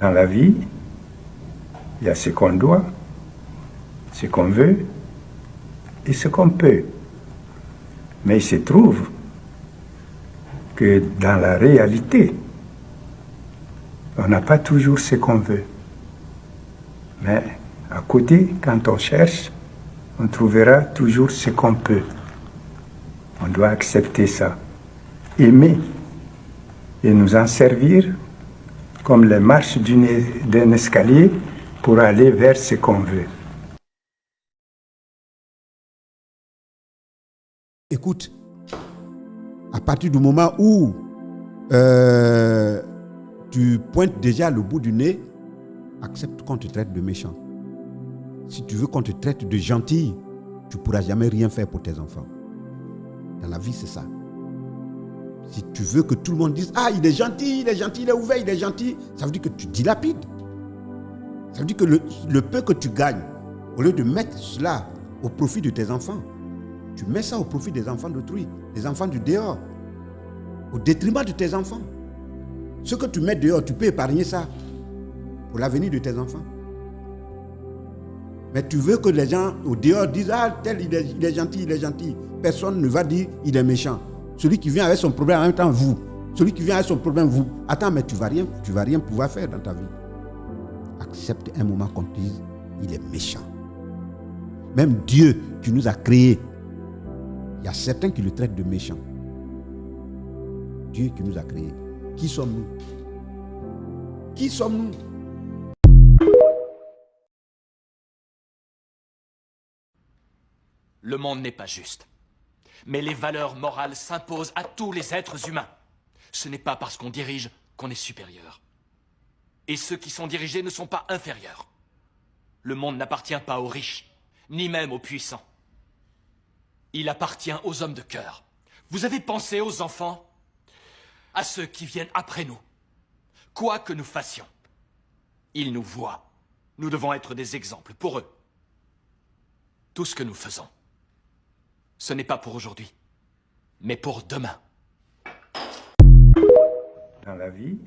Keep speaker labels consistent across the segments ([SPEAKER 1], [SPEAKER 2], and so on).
[SPEAKER 1] Dans la vie, il y a ce qu'on doit, ce qu'on veut et ce qu'on peut. Mais il se trouve que dans la réalité, on n'a pas toujours ce qu'on veut. Mais à côté, quand on cherche, on trouvera toujours ce qu'on peut. On doit accepter ça, aimer et nous en servir comme les marches d'un escalier pour aller vers ce qu'on veut.
[SPEAKER 2] Écoute, à partir du moment où tu pointes déjà le bout du nez, accepte qu'on te traite de méchant. Si tu veux qu'on te traite de gentil, tu ne pourras jamais rien faire pour tes enfants. Dans la vie, c'est ça. Si tu veux que tout le monde dise « Ah, il est gentil, il est ouvert, il est gentil », ça veut dire que tu dilapides. Ça veut dire que le peu que tu gagnes, au lieu de mettre cela au profit de tes enfants, tu mets ça au profit des enfants d'autrui, des enfants du dehors, au détriment de tes enfants. Ce que tu mets dehors, tu peux épargner ça pour l'avenir de tes enfants. Mais tu veux que les gens au dehors disent « Ah, tel, il est gentil, il est gentil ». Personne ne va dire « Il est méchant ». Celui qui vient avec son problème en même temps, vous. Celui qui vient avec son problème, vous. Attends, mais tu vas rien pouvoir faire dans ta vie. Accepte un moment qu'on te dise « Il est méchant ». Même Dieu qui nous a créés, il y a certains qui le traitent de méchant. Dieu qui nous a créés. Qui sommes-nous? Qui sommes-nous?
[SPEAKER 3] Le monde n'est pas juste. Mais les valeurs morales s'imposent à tous les êtres humains. Ce n'est pas parce qu'on dirige qu'on est supérieur. Et ceux qui sont dirigés ne sont pas inférieurs. Le monde n'appartient pas aux riches, ni même aux puissants. Il appartient aux hommes de cœur. Vous avez pensé aux enfants, à ceux qui viennent après nous. Quoi que nous fassions, ils nous voient. Nous devons être des exemples pour eux. Tout ce que nous faisons, ce n'est pas pour aujourd'hui, mais pour demain.
[SPEAKER 1] Dans la vie,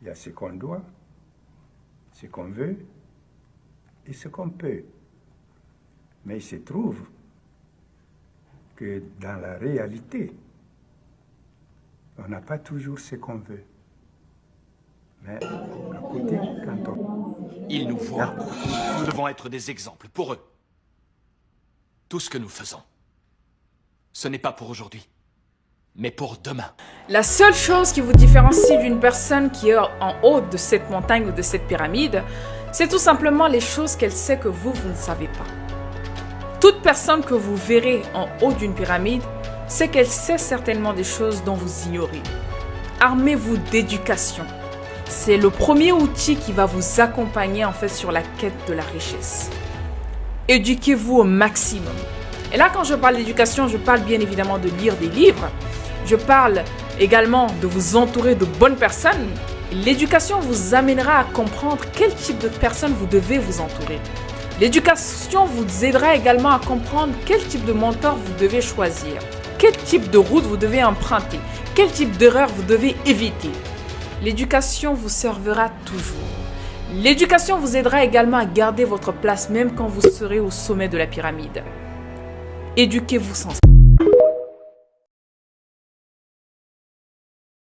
[SPEAKER 1] il y a ce qu'on doit, ce qu'on veut et ce qu'on peut. Mais il se trouve que dans la réalité, on n'a pas toujours ce qu'on veut. Mais à côté, quand on...
[SPEAKER 3] Ils nous voient. Nous devons être des exemples pour eux. Tout ce que nous faisons, ce n'est pas pour aujourd'hui, mais pour demain.
[SPEAKER 4] La seule chose qui vous différencie d'une personne qui est en haut de cette montagne ou de cette pyramide, c'est tout simplement les choses qu'elle sait que vous ne savez pas. Toute personne que vous verrez en haut d'une pyramide, c'est qu'elle sait certainement des choses dont vous ignorez. Armez-vous d'éducation. C'est le premier outil qui va vous accompagner en fait sur la quête de la richesse. Éduquez-vous au maximum. Et là, quand je parle d'éducation, je parle bien évidemment de lire des livres. Je parle également de vous entourer de bonnes personnes. L'éducation vous amènera à comprendre quel type de personnes vous devez vous entourer. L'éducation vous aidera également à comprendre quel type de mentor vous devez choisir, quel type de route vous devez emprunter, quel type d'erreur vous devez éviter. L'éducation vous servira toujours. L'éducation vous aidera également à garder votre place même quand vous serez au sommet de la pyramide. Éduquez-vous sans cesse.